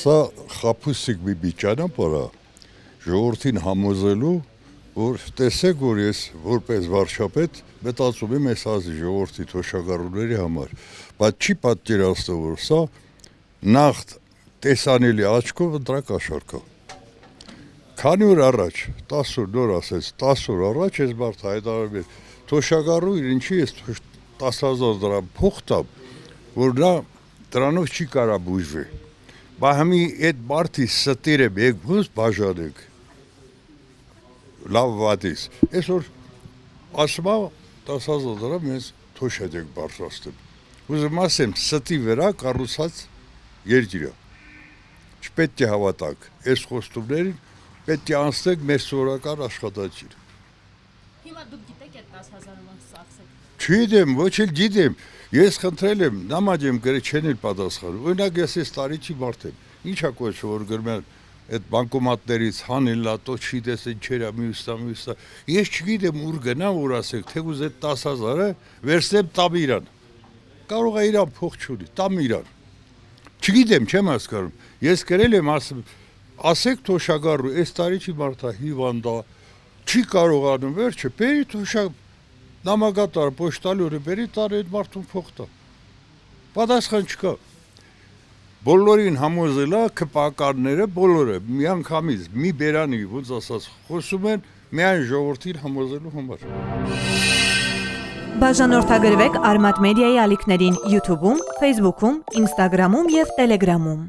Սա խաբուսիկ մի ճանապարհ է ժողովրդին համոզելու, որ տեսեք, որ ես որպես վարչապետ մտածում եմ այս ազգի ժողովրդի թոշակառուների համար, բայց չի պատկերացնում, որ սա նախ տեսանելի աչքով ընտրակաշառք է։ Քանի օր առաջ, 10 օր նոր ասեց, 10 օր առաջ ես մարդ հայտարարում էր թոշակառու իր ինչի ես 10,000 դրամ փող տամ, որ նա դրանով չի կարա բուժվի։ Բայց համի այդ մարդի ստիրը մեկ ոնց բաժանենք լավ վատից։ Այսօր ասում է 10,000 դրամ ես թոշակ եք բարձրացնում։ Ուզում ասեմ, ստի վրա կառուցած երկիր է։ Չպետք է հավատանք այս խոստումներին, պետք է անցնենք մեր սովորական աշխատանքին։ Հիմա դուք գիտեք այդ 10,000-ը ոնց ծախսեք։ Չգիտեմ, ոչ էլ գիտեմ։ Ես խնդրել եմ, նամակ եմ գրել, չեն էլ պատասխանում։ Օրինակ ես այս տարիքի մարդ եմ։ Ինչ է կոչվում, որ գրում այդ բանկոմատներից հանելա, տոչի տեսեն չերա մյուսա։ Ես չգիտեմ ուր գնամ, որ ասեք, թե ուզ այդ 10,000-ը վերցնեմ տամ իրան։ Կարող է իրան փող չունի, տամ իրան։ Չգիտեմ, չեմ հասկանում։ Ես գրել եմ, ասեք թոշակառու, այս տարիքի մարդ է հիվանդ է, չի կարողանում վերջը, բերի թոշակ նամակատար պոչտալյորը բերի տար այդ մարդուն փող տա։ Պատասխան չկա։ Բոլորին համոզելա քպականները բոլորը միանգամից մի բերանի ոնց ասած խոսում են միայն ժողովրդին համոզելու համար։ Բաժանորդագրվեք Արմատ մեդիայի ալիքներին YouTube-ում, Facebook-ում, Instagram-ում և Telegram-ում։